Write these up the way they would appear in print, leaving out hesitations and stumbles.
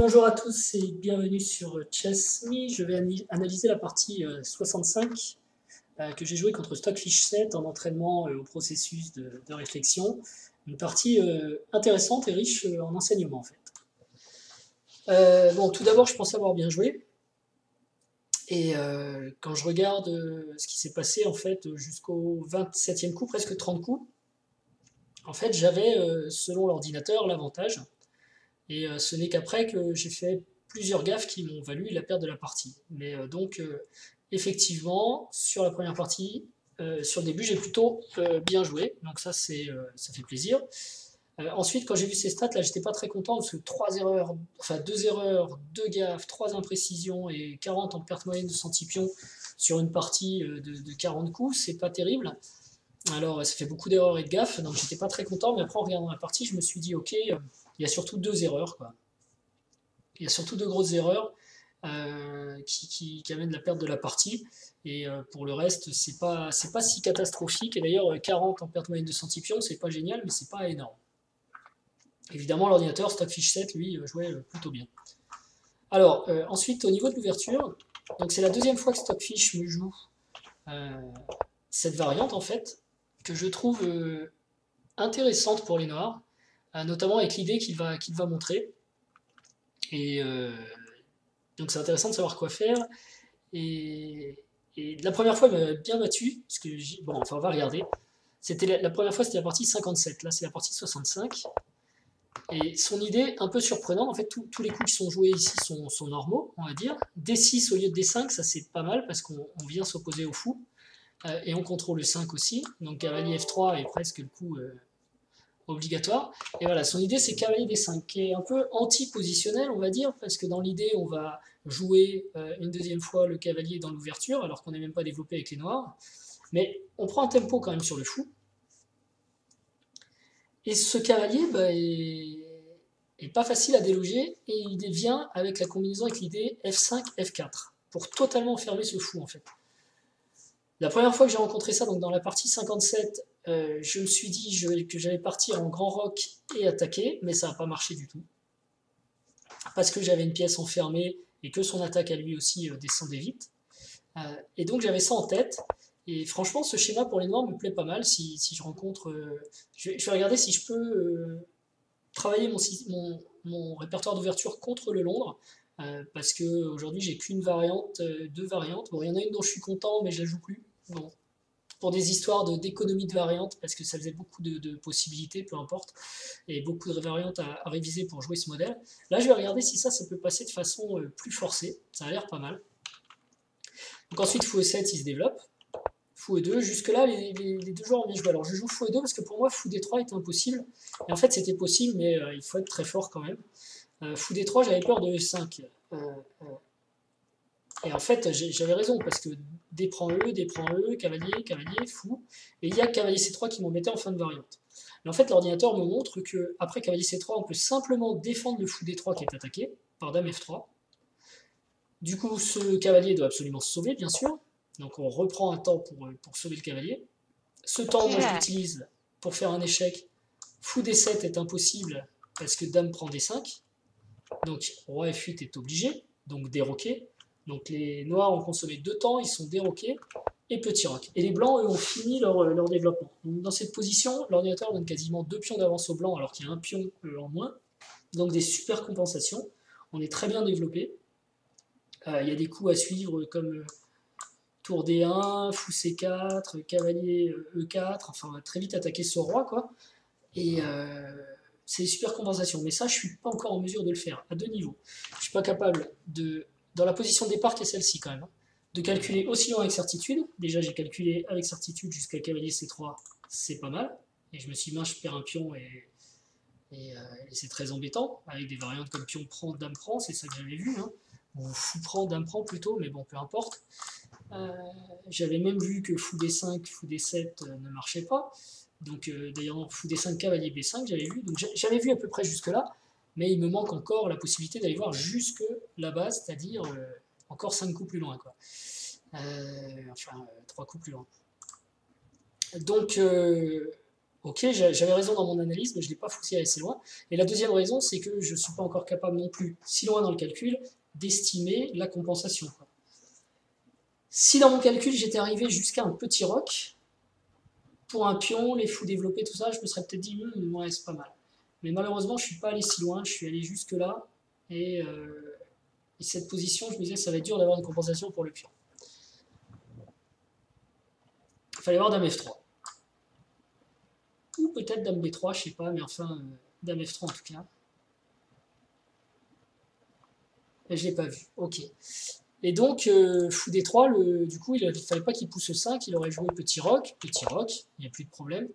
Bonjour à tous et bienvenue sur Chess.me. Je vais analyser la partie 65 que j'ai jouée contre Stockfish 7 en entraînement au processus de réflexion. Une partie intéressante et riche en enseignements en fait. Bon, tout d'abord, je pense avoir bien joué. Et quand je regarde ce qui s'est passé en fait jusqu'au 27e coup, presque 30 coups, en fait j'avais, selon l'ordinateur, l'avantage. Et ce n'est qu'après que j'ai fait plusieurs gaffes qui m'ont valu la perte de la partie. Mais effectivement, sur la première partie, sur le début, j'ai plutôt bien joué. Donc ça, ça fait plaisir. Ensuite, quand j'ai vu ces stats, là, j'étais pas très content parce que 3 erreurs, enfin 2 erreurs, 2 gaffes, 3 imprécisions et 40 en perte moyenne de centipion sur une partie de 40 coups, c'est pas terrible. Alors, ça fait beaucoup d'erreurs et de gaffes, donc j'étais pas très content, mais après, en regardant la partie, je me suis dit, ok, il y a surtout 2 erreurs, quoi. Il y a surtout 2 grosses erreurs qui amènent la perte de la partie, et pour le reste, c'est pas si catastrophique, et d'ailleurs, 40 en perte moyenne de centipion, c'est pas génial, mais c'est pas énorme. Évidemment, l'ordinateur Stockfish 7, lui, jouait plutôt bien. Alors, ensuite, au niveau de l'ouverture, donc c'est la deuxième fois que Stockfish me joue cette variante, en fait, que je trouve intéressante pour les noirs, notamment avec l'idée qu'il va montrer. Et donc c'est intéressant de savoir quoi faire. Et la première fois, il m'a bien battu, parce que bon, enfin, on va regarder. C'était la première fois, c'était la partie 57. Là, c'est la partie 65. Et son idée, un peu surprenante, en fait, tous les coups qui sont joués ici sont normaux, on va dire. D6 au lieu de D5, ça c'est pas mal, parce qu'on vient s'opposer au fou. Et on contrôle le 5 aussi. Donc cavalier F3 est presque le coup obligatoire. Et voilà, son idée c'est cavalier D5, qui est un peu anti-positionnel, on va dire, parce que dans l'idée, on va jouer une deuxième fois le cavalier dans l'ouverture, alors qu'on n'est même pas développé avec les noirs. Mais on prend un tempo quand même sur le fou. Et ce cavalier est pas facile à déloger, et il vient avec la combinaison avec l'idée F5, F4, pour totalement fermer ce fou en fait. La première fois que j'ai rencontré ça, donc dans la partie 57, je me suis dit que j'allais partir en grand rock et attaquer, mais ça n'a pas marché du tout. Parce que j'avais une pièce enfermée et que son attaque à lui aussi descendait vite. Et donc j'avais ça en tête. Et franchement, ce schéma pour les noirs me plaît pas mal. Si je rencontre. Je vais regarder si je peux travailler mon répertoire d'ouverture contre le Londres. Parce qu'aujourd'hui, j'ai qu'une variante, 2 variantes. Bon, il y en a une dont je suis content, mais je la joue plus. Bon, pour des histoires d'économie de variantes, parce que ça faisait beaucoup de possibilités, peu importe, et beaucoup de variantes à réviser pour jouer ce modèle. Là, je vais regarder si ça peut passer de façon plus forcée. Ça a l'air pas mal. Donc ensuite, fou E7, il se développe. Fou E2, jusque-là, les deux joueurs ont bien joué. Alors je joue fou E2 parce que pour moi, fou D3 était impossible. Et en fait, c'était possible, mais il faut être très fort quand même. Fou D3, j'avais peur de E5. Et en fait, j'avais raison, parce que D prend E, cavalier, cavalier, fou. Et il y a cavalier C3 qui m'embêtait en fin de variante. Mais en fait, l'ordinateur me montre que après cavalier C3, on peut simplement défendre le fou D3 qui est attaqué par dame F3. Du coup, ce cavalier doit absolument se sauver, bien sûr. Donc on reprend un temps pour sauver le cavalier. Ce temps, moi, je l'utilise pour faire un échec. Fou D7 est impossible parce que dame prend D5. Donc roi F8 est obligé, donc déroqué. Donc les noirs ont consommé 2 temps, ils sont déroqués et petit roc. Et les blancs, eux, ont fini leur développement. Donc dans cette position, l'ordinateur donne quasiment 2 pions d'avance aux blancs alors qu'il y a un pion en moins. Donc des super compensations. On est très bien développé. Il y a des coups à suivre comme tour D1, fou C4, cavalier E4. Enfin, on va très vite attaquer ce roi, quoi. Et c'est des super compensations. Mais ça, je ne suis pas encore en mesure de le faire à 2 niveaux. Je ne suis pas capable de, dans la position de départ qui est celle-ci quand même, de calculer aussi loin avec certitude. Déjà, j'ai calculé avec certitude jusqu'à cavalier C3, c'est pas mal. Et je me suis dit, mince, je perds un pion et c'est très embêtant. Avec des variantes comme pion prend, dame prend, c'est ça que j'avais vu. Hein. Ou fou prend, dame prend plutôt, mais bon, peu importe. J'avais même vu que fou D5, fou D7 ne marchait pas. Donc d'ailleurs, fou D5, cavalier B5, j'avais vu. Donc j'avais vu à peu près jusque-là, mais il me manque encore la possibilité d'aller voir jusque là-bas, c'est-à-dire encore 5 coups plus loin, quoi. Enfin, 3 coups plus loin. Donc Ok, j'avais raison dans mon analyse, mais je ne l'ai pas poussé assez loin. Et la deuxième raison, c'est que je ne suis pas encore capable non plus, si loin dans le calcul, d'estimer la compensation. Si dans mon calcul, j'étais arrivé jusqu'à un petit roc, pour un pion, les fous développés, tout ça, je me serais peut-être dit, ouais, c'est pas mal. Mais malheureusement, je ne suis pas allé si loin, je suis allé jusque là, et, et cette position, je me disais, ça va être dur d'avoir une compensation pour le pion. Il fallait avoir dame F3. Ou peut-être dame B3, je sais pas, mais enfin, dame F3 en tout cas. Et je l'ai pas vu, ok. Et donc, fou D3, du coup, il ne fallait pas qu'il pousse 5, il aurait joué petit roc, il n'y a plus de problème.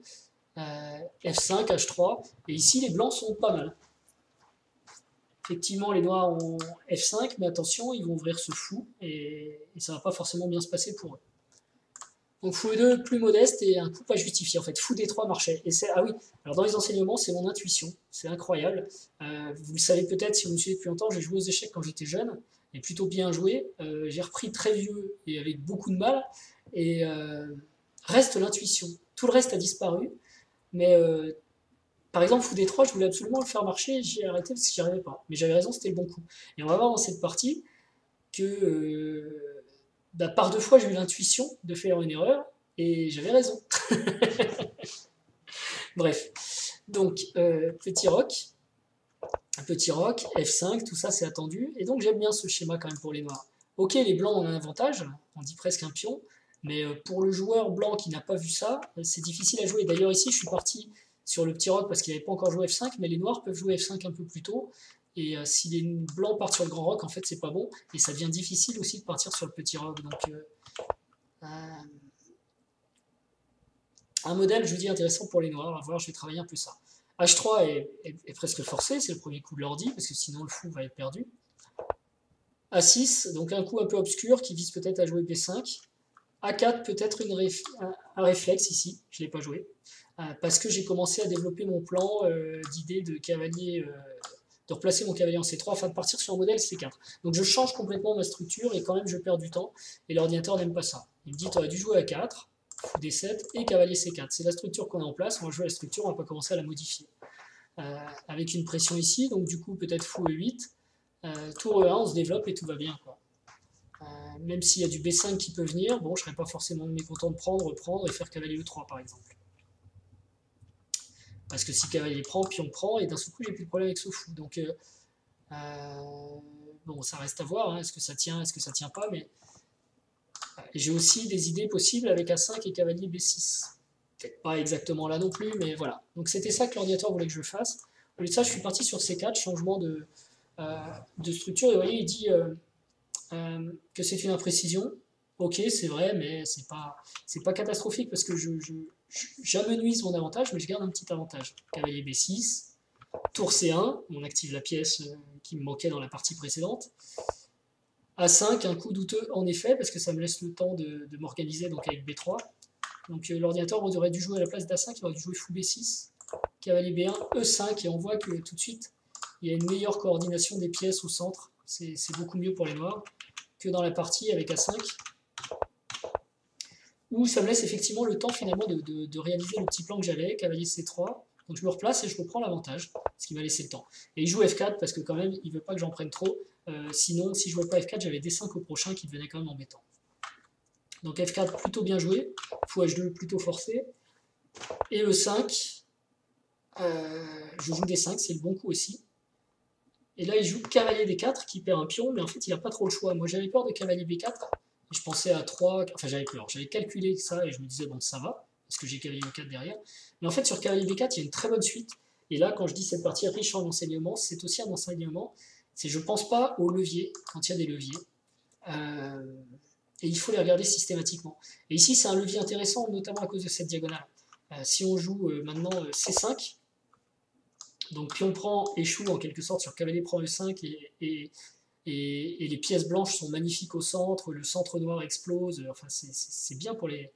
F5, H3, et ici les blancs sont pas mal. Effectivement, les noirs ont F5, mais attention, ils vont ouvrir ce fou, et ça va pas forcément bien se passer pour eux. Donc fou E2 plus modeste et un coup pas justifié. En fait, fou D3 marchait. Et c'est, ah oui, alors dans les enseignements, c'est mon intuition. C'est incroyable. Vous le savez peut-être si vous me suivez depuis longtemps, j'ai joué aux échecs quand j'étais jeune, et plutôt bien joué. J'ai repris très vieux et avec beaucoup de mal. Et reste l'intuition. Tout le reste a disparu. Mais par exemple, fou D3, je voulais absolument le faire marcher, j'ai arrêté parce que j'y arrivais pas. Mais j'avais raison, c'était le bon coup. Et on va voir dans cette partie que par 2 fois, j'ai eu l'intuition de faire une erreur, et j'avais raison. Bref, donc petit roc, F5, tout ça c'est attendu, et donc j'aime bien ce schéma quand même pour les noirs. Ok, les blancs ont un avantage, on dit presque un pion, mais pour le joueur blanc qui n'a pas vu ça, c'est difficile à jouer. D'ailleurs ici, je suis parti sur le petit roc parce qu'il n'avait pas encore joué F5, mais les noirs peuvent jouer F5 un peu plus tôt, et si les blancs partent sur le grand roc, en fait c'est pas bon, et ça devient difficile aussi de partir sur le petit roc. Donc un modèle, je vous dis, intéressant pour les noirs, à voir, je vais travailler un peu ça. H3 est presque forcé, c'est le premier coup de l'ordi, parce que sinon le fou va être perdu. A6, donc un coup un peu obscur qui vise peut-être à jouer B5. A4, peut-être un réflexe ici, je ne l'ai pas joué, parce que j'ai commencé à développer mon plan d'idée de cavalier, de replacer mon cavalier en C3 afin de partir sur un modèle C4. Donc je change complètement ma structure et quand même je perds du temps, et l'ordinateur n'aime pas ça. Il me dit, tu aurais dû jouer A4, fou D7 et cavalier C4. C'est la structure qu'on a en place, on va jouer la structure, on va pas commencer à la modifier. Avec une pression ici, donc du coup peut-être fou E8, tour E1, on se développe et tout va bien, quoi. Même s'il y a du B5 qui peut venir, bon, je serais pas forcément mécontent de prendre et faire cavalier E3 par exemple. Parce que si cavalier prend, pion prend, et d'un seul coup j'ai plus de problème avec ce fou. Donc bon, ça reste à voir, hein, est-ce que ça tient pas, mais j'ai aussi des idées possibles avec A5 et cavalier B6. Peut-être pas exactement là non plus, mais voilà. Donc c'était ça que l'ordinateur voulait que je fasse. Au lieu de ça, je suis parti sur C4, changement de structure, et vous voyez, il dit que c'est une imprécision. Ok, c'est vrai, mais c'est pas catastrophique parce que j'amenuise mon avantage, mais je garde un petit avantage. Cavalier B6, tour C1, on active la pièce qui me manquait dans la partie précédente. A5, un coup douteux en effet, parce que ça me laisse le temps de m'organiser donc avec B3. Donc l'ordinateur aurait dû jouer à la place d'A5, il aurait dû jouer fou B6, cavalier B1, E5, et on voit que tout de suite, il y a une meilleure coordination des pièces au centre. C'est beaucoup mieux pour les noirs que dans la partie avec A5, où ça me laisse effectivement le temps finalement de réaliser le petit plan que j'avais, cavalier C3. Donc je me replace et je reprends l'avantage, ce qui m'a laissé le temps. Et il joue F4 parce que quand même, il veut pas que j'en prenne trop. Sinon, si je jouais pas F4, j'avais D5 au prochain qui devenait quand même embêtant. Donc F4 plutôt bien joué, fou H2 plutôt forcé. Et E5, je joue D5, c'est le bon coup aussi. Et là, il joue cavalier D4 qui perd un pion, mais en fait, il n'a pas trop le choix. Moi, j'avais peur de cavalier B4, et je pensais à 3, enfin, j'avais peur. J'avais calculé ça et je me disais, bon, ça va, parce que j'ai cavalier E4 derrière. Mais en fait, sur cavalier B4, il y a une très bonne suite. Et là, quand je dis cette partie riche en enseignement, c'est aussi un enseignement. C'est je ne pense pas aux leviers quand il y a des leviers. Et il faut les regarder systématiquement. Et ici, c'est un levier intéressant, notamment à cause de cette diagonale. Si on joue maintenant C5, donc pion prend, échoue en quelque sorte sur cavalier prend E5, et les pièces blanches sont magnifiques au centre, le centre noir explose, enfin c'est bien pour les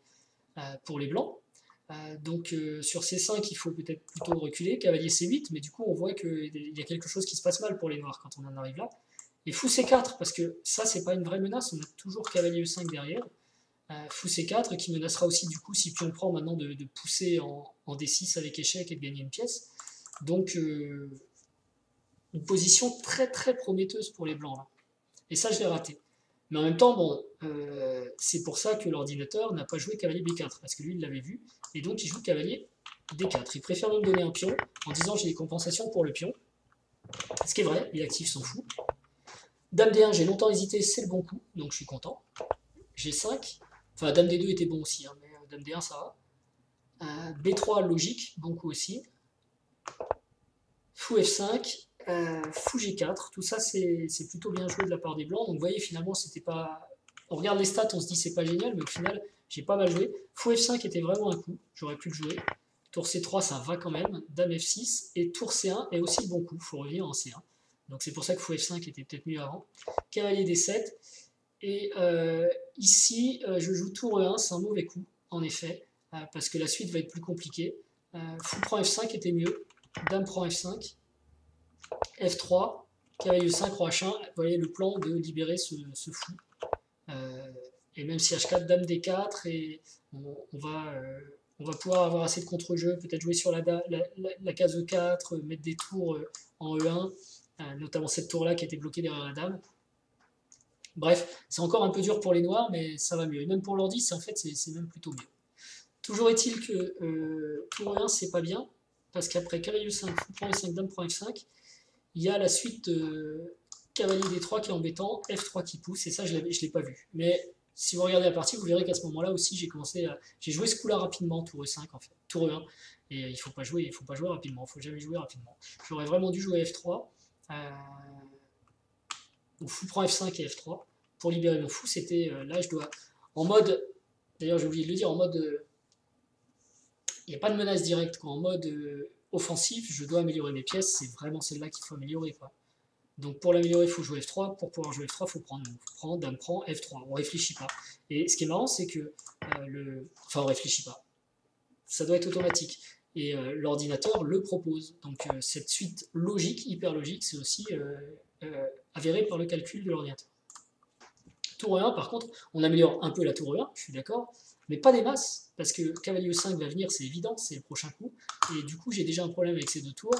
blancs. Donc sur C5, il faut peut-être plutôt reculer, cavalier C8, mais du coup on voit qu'il y a quelque chose qui se passe mal pour les noirs quand on en arrive là. Et fou C4, parce que ça c'est pas une vraie menace, on a toujours cavalier E5 derrière. Fou C4 qui menacera aussi du coup si pion prend maintenant de pousser en D6 avec échec et de gagner une pièce. Donc une position très très prometteuse pour les blancs là. Et ça je l'ai raté. Mais en même temps, bon, c'est pour ça que l'ordinateur n'a pas joué cavalier B4, parce que lui il l'avait vu, et donc il joue cavalier D4. Il préfère même donner un pion en disant j'ai des compensations pour le pion. Ce qui est vrai, il active son fou. Dame D1, j'ai longtemps hésité, c'est le bon coup, donc je suis content. G5, enfin Dame D2 était bon aussi, hein, mais Dame D1 ça va. B3 logique, bon coup aussi. Fou F5, Fou G4, tout ça c'est plutôt bien joué de la part des blancs. Donc vous voyez finalement c'était pas... On regarde les stats, on se dit c'est pas génial, mais au final j'ai pas mal joué. Fou F5 était vraiment un coup, j'aurais pu le jouer. Tour C3 ça va quand même, Dame F6 et Tour C1 est aussi le bon coup, il faut revenir en C1. Donc c'est pour ça que Fou F5 était peut-être mieux avant. Cavalier D7, et ici je joue Tour E1, c'est un mauvais coup en effet, parce que la suite va être plus compliquée. Fou prend F5 était mieux, Dame prend F5, F3, cavalier E5, roi H1, vous voyez le plan de libérer ce fou. Et même si H4, Dame D4, et on va pouvoir avoir assez de contre-jeu, peut-être jouer sur la case E4, mettre des tours en E1, notamment cette tour-là qui était bloquée derrière la dame. Bref, c'est encore un peu dur pour les noirs, mais ça va mieux. Et même pour l'ordi, en fait, c'est même plutôt mieux. Toujours est-il que tour E1, c'est pas bien, parce qu'après cavalier E5, fou prend E5, dame prend F5, il y a la suite cavalier D3 qui est embêtant, F3 qui pousse, et ça je l'ai pas vu. Mais si vous regardez la partie, vous verrez qu'à ce moment-là aussi j'ai joué ce coup-là rapidement, tour E5 en fait, tour E1, et il faut pas jouer rapidement, il faut jamais jouer rapidement. J'aurais vraiment dû jouer F3, ou fou prend F5 et F3, pour libérer mon fou, c'était là je dois, en mode, d'ailleurs j'ai oublié de le dire, en mode, il n'y a pas de menace directe, quoi. En mode offensif, je dois améliorer mes pièces, c'est vraiment celle-là qu'il faut améliorer, quoi. Donc pour l'améliorer, il faut jouer F3. Pour pouvoir jouer F3, il faut prendre Dame prend F3. On réfléchit pas. Et ce qui est marrant, c'est que enfin, on réfléchit pas. Ça doit être automatique. Et l'ordinateur le propose. Donc cette suite logique, hyper logique, c'est aussi avéré par le calcul de l'ordinateur. Tour E1, par contre, on améliore un peu la tour E1, je suis d'accord, mais pas des masses, parce que cavalier E5 va venir, c'est évident, c'est le prochain coup, et du coup j'ai déjà un problème avec ces deux tours,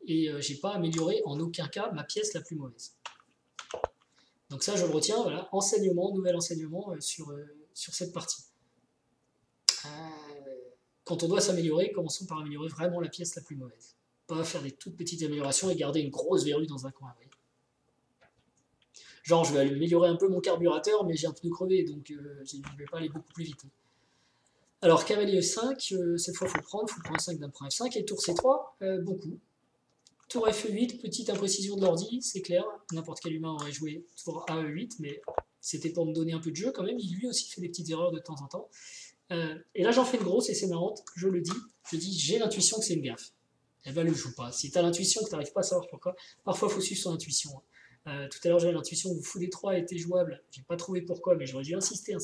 et j'ai pas amélioré en aucun cas ma pièce la plus mauvaise. Donc ça je le retiens, voilà, enseignement, nouvel enseignement sur cette partie. Quand on doit s'améliorer, commençons par améliorer vraiment la pièce la plus mauvaise. Pas faire des toutes petites améliorations et garder une grosse verrue dans un coin. Voyez. Genre, je vais améliorer un peu mon carburateur, mais j'ai un pneu crevé, donc je ne vais pas aller beaucoup plus vite. Alors, cavalier E5, cette fois, il faut prendre E5, dame prend F5, et tour C3, bon coup. Tour Fe8, petite imprécision de l'ordi, c'est clair, n'importe quel humain aurait joué tour AE8, mais c'était pour me donner un peu de jeu quand même, il lui aussi fait des petites erreurs de temps en temps. Et là, j'en fais une grosse, et c'est marrant, je le dis, j'ai l'intuition que c'est une gaffe. Eh ben, le joue pas. Si tu as l'intuition que tu n'arrives pas à savoir pourquoi, parfois, il faut suivre son intuition. Tout à l'heure, j'avais l'intuition que fou D3 était jouable. J'ai pas trouvé pourquoi, mais j'aurais dû insister.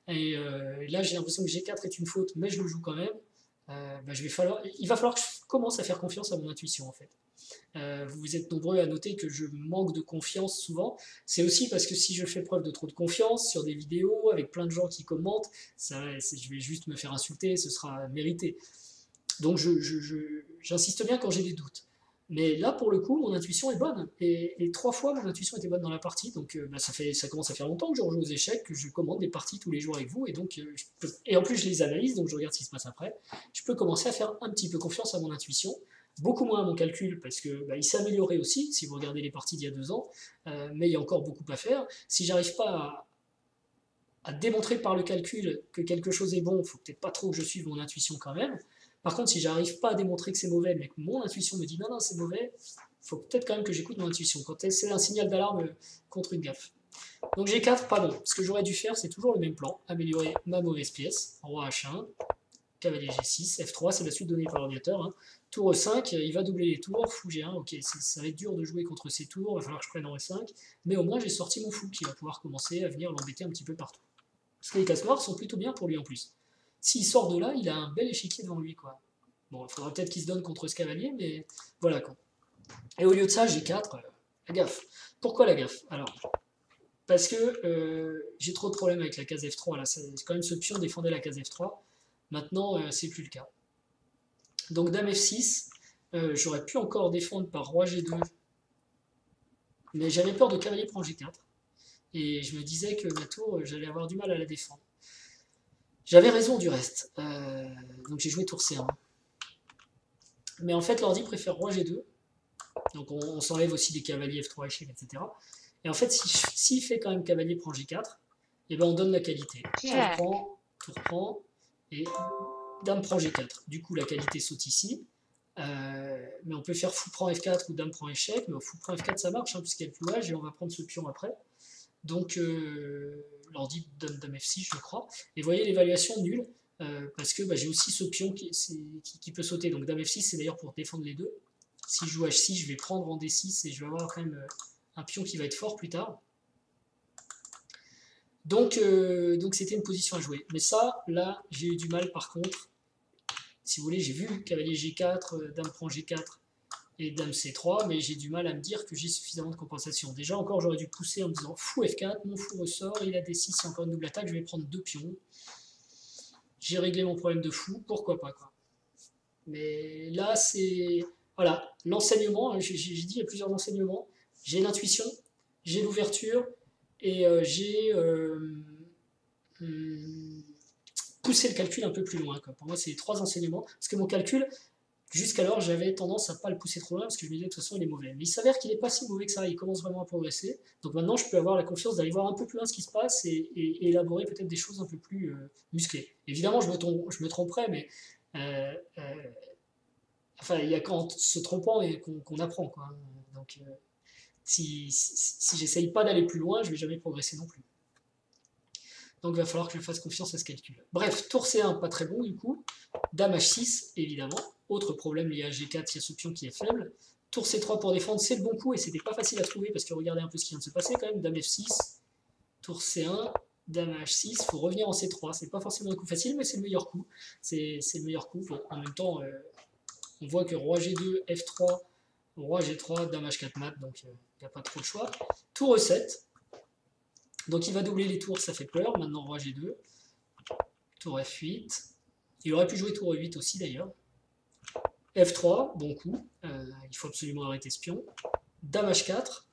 Et là, j'ai l'impression que G4 est une faute, mais je le joue quand même. Il va falloir que je commence à faire confiance à mon intuition, en fait. Vous êtes nombreux à noter que je manque de confiance souvent. C'est aussi parce que si je fais preuve de trop de confiance sur des vidéos avec plein de gens qui commentent, je vais juste me faire insulter, ce sera mérité. Donc j'insiste bien quand j'ai des doutes. Mais là, pour le coup, mon intuition est bonne. Et 3 fois, mon intuition était bonne dans la partie. Donc ça commence à faire longtemps que je rejoue aux échecs, que je commande des parties tous les jours avec vous. Et, donc, et en plus, je les analyse, donc je regarde ce qui se passe après. Je peux commencer à faire un petit peu confiance à mon intuition. Beaucoup moins à mon calcul, parce que il s'est amélioré aussi, si vous regardez les parties d'il y a 2 ans. Mais il y a encore beaucoup à faire. Si j'arrive pas à démontrer par le calcul que quelque chose est bon, il ne faut peut-être pas trop que je suive mon intuition quand même. Par contre, si j'arrive pas à démontrer que c'est mauvais, mais que mon intuition me dit non, c'est mauvais, il faut peut-être quand même que j'écoute mon intuition. Quand c'est un signal d'alarme contre une gaffe. Donc G4, pas bon. Ce que j'aurais dû faire, c'est toujours le même plan. Améliorer ma mauvaise pièce. Roi H1, cavalier G6, F3, c'est la suite donnée par l'ordinateur. Hein. Tour E5, il va doubler les tours. Fou G1, ok, ça va être dur de jouer contre ces tours. Il va falloir que je prenne en E5. Mais au moins, j'ai sorti mon fou qui va pouvoir commencer à venir l'embêter un petit peu partout. Parce que les cases noires sont plutôt bien pour lui en plus. S'il sort de là, il a un bel échiquier devant lui, quoi. Bon, il faudra peut-être qu'il se donne contre ce cavalier, mais voilà, quoi. Et au lieu de ça, G4, la gaffe. Pourquoi la gaffe? Alors, parce que j'ai trop de problèmes avec la case F3. Là, c'est quand même ce pion défendait la case F3. Maintenant, c'est plus le cas. Donc dame F6, j'aurais pu encore défendre par roi G2, mais j'avais peur de cavalier prend G4. Et je me disais que ma tour, j'allais avoir du mal à la défendre. J'avais raison du reste. Donc j'ai joué tour C1. Mais en fait, l'ordi préfère roi G2. Donc on s'enlève aussi des cavaliers F3 échec, etc. Et en fait, s'il fait quand même cavalier prend G4, et ben on donne la qualité. Tour prend, et dame prend G4. Du coup, la qualité saute ici. Mais on peut faire fou prend F4 ou dame prend échec. Mais au fou prend F4, ça marche, hein, puisqu'il y a le plouage, et on va prendre ce pion après. Donc, l'ordi donne dame F6, je crois. Et vous voyez l'évaluation nulle, parce que j'ai aussi ce pion qui peut sauter. Donc dame F6, c'est d'ailleurs pour défendre les deux. Si je joue H6, je vais prendre en D6 et je vais avoir quand même un pion qui va être fort plus tard. Donc c'était une position à jouer. Mais ça, là, j'ai eu du mal par contre. Si vous voulez, j'ai vu cavalier G4, dame prend G4 et dame C3, mais j'ai du mal à me dire que j'ai suffisamment de compensation. Déjà, encore, j'aurais dû pousser en me disant fou F4, mon fou ressort, il a D6, c'est encore une double attaque, je vais prendre 2 pions. J'ai réglé mon problème de fou, pourquoi pas, quoi. Mais là, c'est... Voilà, l'enseignement, j'ai dit, il y a plusieurs enseignements. J'ai l'intuition, j'ai l'ouverture, et j'ai poussé le calcul un peu plus loin, quoi. Pour moi, c'est les 3 enseignements. Parce que mon calcul, jusqu'alors, j'avais tendance à ne pas le pousser trop loin, parce que je me disais, de toute façon, il est mauvais. Mais il s'avère qu'il n'est pas si mauvais que ça, il commence vraiment à progresser. Donc maintenant, je peux avoir la confiance d'aller voir un peu plus loin ce qui se passe, et élaborer peut-être des choses un peu plus musclées. Évidemment, je me tromperais, mais... Enfin, il y a qu'en se trompant et qu'on apprend, quoi. Donc, si j'essaye pas d'aller plus loin, je vais jamais progresser non plus. Donc, il va falloir que je fasse confiance à ce calcul. Bref, tour C1, pas très bon du coup. Dame H6, évidemment. Autre problème lié à G4, il y a ce pion qui est faible. Tour C3 pour défendre, c'est le bon coup et c'était pas facile à trouver parce que regardez un peu ce qui vient de se passer quand même. Dame F6, tour C1, dame H6, il faut revenir en C3. C'est pas forcément un coup facile, mais c'est le meilleur coup. C'est le meilleur coup. Bon, en même temps, on voit que roi G2, F3, roi G3, dame H4 mat, donc il n'y a pas trop de choix. Tour E7. Donc il va doubler les tours, ça fait peur. Maintenant roi G2, tour F8. Il aurait pu jouer tour E8 aussi d'ailleurs. F3, bon coup. Il faut absolument arrêter ce pion. Dame H4.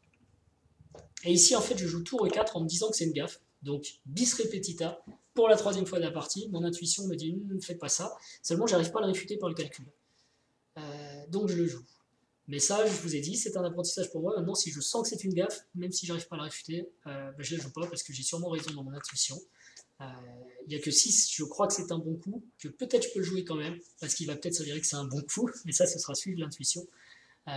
Et ici en fait je joue tour E4 en me disant que c'est une gaffe. Donc bis repetita. Pour la 3e fois de la partie, mon intuition me dit ne faites pas ça. Seulement j'arrive pas à le réfuter par le calcul. Donc je le joue. Mais ça, je vous ai dit, c'est un apprentissage pour moi. Maintenant, si je sens que c'est une gaffe, même si j'arrive pas à la réfuter, je ne la joue pas parce que j'ai sûrement raison dans mon intuition. Il n'y a que 6, je crois que c'est un bon coup, que peut-être je peux le jouer quand même, parce qu'il va peut-être s'avérer que c'est un bon coup, mais ça, ce sera suivre l'intuition.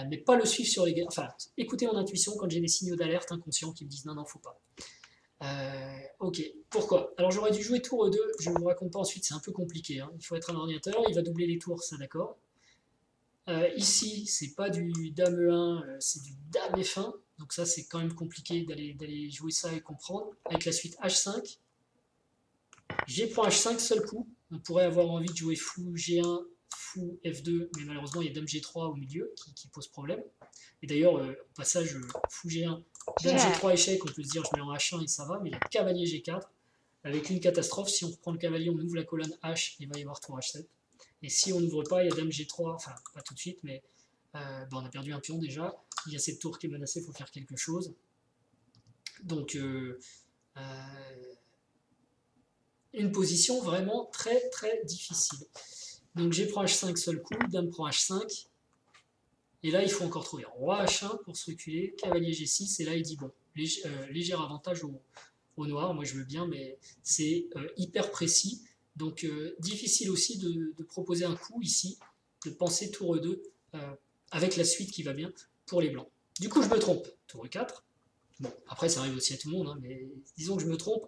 Mais pas le suivre sur les gaffes. Enfin, écoutez mon intuition quand j'ai des signaux d'alerte inconscients qui me disent non, non, faut pas. Ok, pourquoi? Alors j'aurais dû jouer tour E2, je ne vous raconte pas ensuite, c'est un peu compliqué. Hein. Il faut être un ordinateur, il va doubler les tours, ça d'accord. Ici, c'est pas du dame E1, c'est du dame F1. Donc ça, c'est quand même compliqué d'aller jouer ça et comprendre. Avec la suite H5. G prend H5, seul coup. On pourrait avoir envie de jouer fou G1, fou F2, mais malheureusement, il y a dame G3 au milieu qui pose problème. Et d'ailleurs, au passage, fou G1, dame G3 échec, on peut se dire je mets en H1 et ça va, mais il y a cavalier G4. Avec une catastrophe, si on reprend le cavalier, on ouvre la colonne H, il va y avoir tour H7. Et si on n'ouvre pas, il y a dame G3, enfin pas tout de suite, mais on a perdu un pion déjà. Il y a cette tour qui est menacée, il faut faire quelque chose. Donc une position vraiment très très difficile. Donc G prend H5 seul coup, dame prend H5. Et là il faut encore trouver roi H1 pour se reculer, cavalier G6, et là il dit bon, léger avantage au noir, moi je veux bien, mais c'est hyper précis. Donc difficile aussi de proposer un coup ici, de penser tour E2 avec la suite qui va bien pour les blancs. Du coup je me trompe, tour E4. Bon, après ça arrive aussi à tout le monde, hein, mais disons que je me trompe,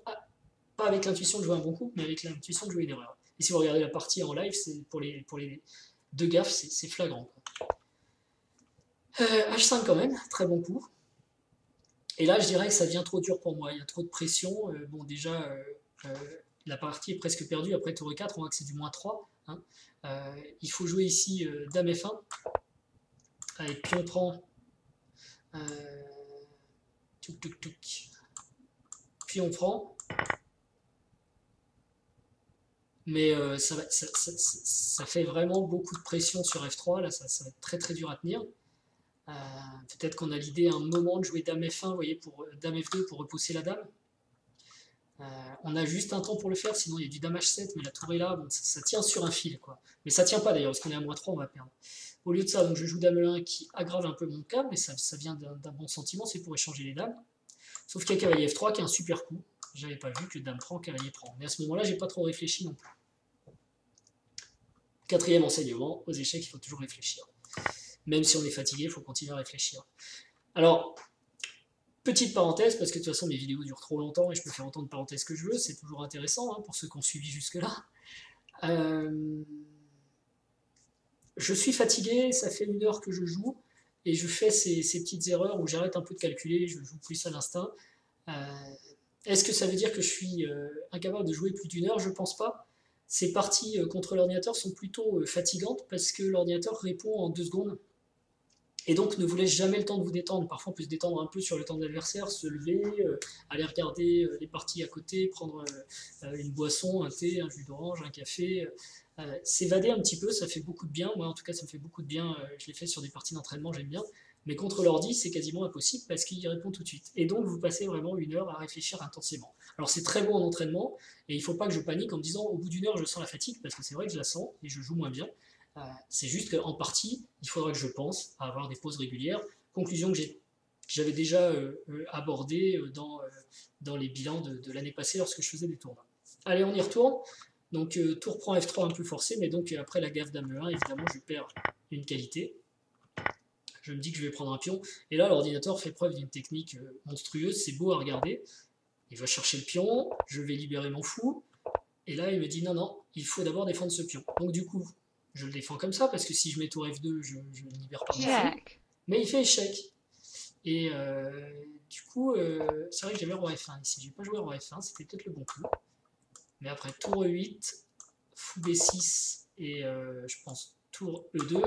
pas avec l'intuition de jouer un bon coup, mais avec l'intuition de jouer une erreur. Et si vous regardez la partie en live, pour les 2 gaffes, c'est flagrant. H5 quand même, très bon coup. Et là je dirais que ça devient trop dur pour moi, il y a trop de pression. Bon déjà... la partie est presque perdue. Après tour E4, on voit que c'est du -3. Hein. Il faut jouer ici dame F1. Avec pion prend. Touc, touc, touc. puis on prend. Mais ça fait vraiment beaucoup de pression sur F3, là ça va être très très dur à tenir. Peut-être qu'on a l'idée à un moment de jouer Dame F1, vous voyez, pour Dame F2 pour repousser la Dame. On a juste un temps pour le faire, sinon il y a du Dame H7, mais la tour est là, bon, ça tient sur un fil, quoi. Mais ça tient pas d'ailleurs, parce qu'on est à -3, on va perdre. Au lieu de ça, donc je joue Dame E1 qui aggrave un peu mon câble, mais ça vient d'un bon sentiment, c'est pour échanger les dames. Sauf qu'il y a cavalier F3 qui est un super coup. J'avais pas vu que Dame prend, cavalier prend. Mais à ce moment-là, j'ai pas trop réfléchi non plus. Quatrième enseignement, aux échecs, il faut toujours réfléchir. Même si on est fatigué, il faut continuer à réfléchir. Alors, petite parenthèse, parce que de toute façon mes vidéos durent trop longtemps et je peux faire autant de parenthèses que je veux, c'est toujours intéressant hein, pour ceux qui ont suivi jusque-là. Je suis fatigué, ça fait 1 heure que je joue, et je fais ces petites erreurs où j'arrête un peu de calculer, je joue plus à l'instinct. Est-ce que ça veut dire que je suis incapable de jouer plus d'1 heure? Je pense pas. Ces parties contre l'ordinateur sont plutôt fatigantes parce que l'ordinateur répond en 2 secondes. Et donc ne vous laisse jamais le temps de vous détendre. Parfois on peut se détendre un peu sur le temps de l'adversaire, se lever, aller regarder les parties à côté, prendre une boisson, un thé, un jus d'orange, un café, s'évader un petit peu, ça fait beaucoup de bien. Moi en tout cas ça me fait beaucoup de bien, je l'ai fait sur des parties d'entraînement, j'aime bien. Mais contre l'ordi c'est quasiment impossible parce qu'il répond tout de suite. Et donc vous passez vraiment 1 heure à réfléchir intensément. Alors c'est très bon en entraînement et il ne faut pas que je panique en me disant au bout d'1 heure je sens la fatigue parce que c'est vrai que je la sens et je joue moins bien. C'est juste qu'en partie, il faudra que je pense à avoir des pauses régulières. Conclusion que j'avais déjà abordée dans les bilans de l'année passée lorsque je faisais des tournois. Allez, on y retourne. Donc tour prend F3 un peu forcé, mais donc après la gaffe Dame E1, évidemment, je perds une qualité. Je me dis que je vais prendre un pion. Et là, l'ordinateur fait preuve d'une technique monstrueuse. C'est beau à regarder. Il va chercher le pion, je vais libérer mon fou. Et là, il me dit non, non, il faut d'abord défendre ce pion. Donc du coup, je le défends comme ça, parce que si je mets tour F2, je ne libère pas mon fou. Mais il fait échec. Et du coup, c'est vrai que j'avais roi F1 ici. J'ai pas joué roi F1, c'était peut-être le bon coup. Mais après tour E8, fou B6 et je pense tour E2,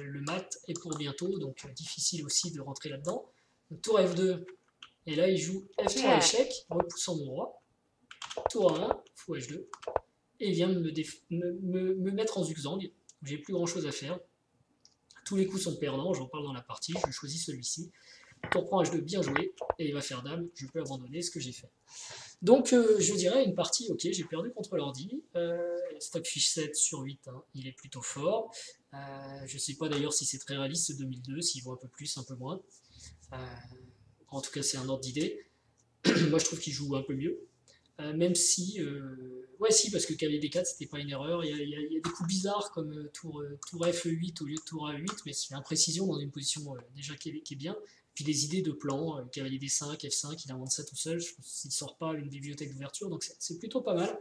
le mat est pour bientôt, donc difficile aussi de rentrer là-dedans. Tour F2, et là il joue F3 échec, repoussant mon roi. Tour A1, fou H2. Et il vient me mettre en zigzag. J'ai plus grand chose à faire. Tous les coups sont perdants, j'en parle dans la partie, je choisis celui-ci. Tour prend H2, bien joué, et il va faire dame, je peux abandonner ce que j'ai fait. Donc je dirais une partie, ok, j'ai perdu contre l'ordi, Stockfish 7 sur 8, hein, il est plutôt fort. Je ne sais pas d'ailleurs si c'est très réaliste ce 2002, s'il vaut un peu plus, un peu moins. En tout cas c'est un ordre d'idée. Moi je trouve qu'il joue un peu mieux. Même si, ouais si, parce que cavalier D4 c'était pas une erreur, il y a des coups bizarres comme tour F8 au lieu de tour A8, mais c'est imprécision dans une position déjà qui est bien, puis des idées de plan, cavalier D5, F5, il invente ça tout seul, il sort pas une bibliothèque d'ouverture, donc c'est plutôt pas mal.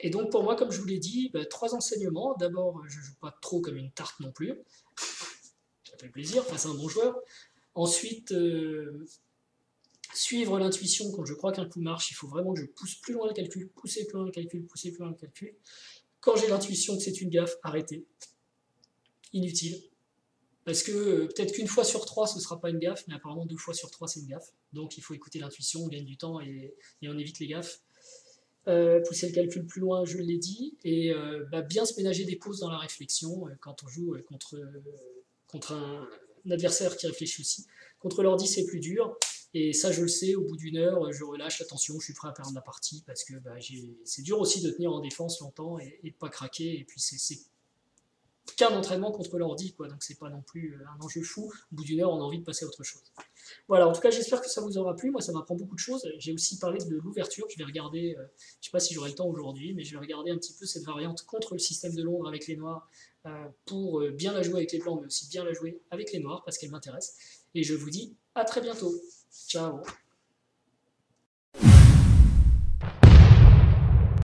Et donc pour moi, comme je vous l'ai dit, 3 enseignements, d'abord je joue pas trop comme une tarte non plus, ça fait plaisir face à un bon joueur, ensuite suivre l'intuition quand je crois qu'un coup marche, il faut vraiment que je pousse plus loin le calcul, pousser plus loin le calcul, pousser plus loin le calcul. Quand j'ai l'intuition que c'est une gaffe, arrêtez. Inutile. Parce que peut-être qu'une fois sur 3 ce sera pas une gaffe, mais apparemment 2 fois sur 3 c'est une gaffe. Donc il faut écouter l'intuition, on gagne du temps et on évite les gaffes. Pousser le calcul plus loin, je l'ai dit, et bien se ménager des pauses dans la réflexion quand on joue contre un adversaire qui réfléchit aussi. Contre l'ordi c'est plus dur. Et ça, je le sais, au bout d'1 heure, je relâche la tension, je suis prêt à perdre la partie, parce que c'est dur aussi de tenir en défense longtemps et de pas craquer. Et puis, c'est qu'un entraînement contre l'ordi, quoi, donc c'est pas non plus un enjeu fou. Au bout d'1 heure, on a envie de passer à autre chose. Voilà, en tout cas, j'espère que ça vous aura plu. Moi, ça m'apprend beaucoup de choses. J'ai aussi parlé de l'ouverture. Je vais regarder, je sais pas si j'aurai le temps aujourd'hui, mais je vais regarder un petit peu cette variante contre le système de Londres avec les noirs pour bien la jouer avec les blancs, mais aussi bien la jouer avec les noirs, parce qu'elle m'intéresse. Et je vous dis à très bientôt. Ciao.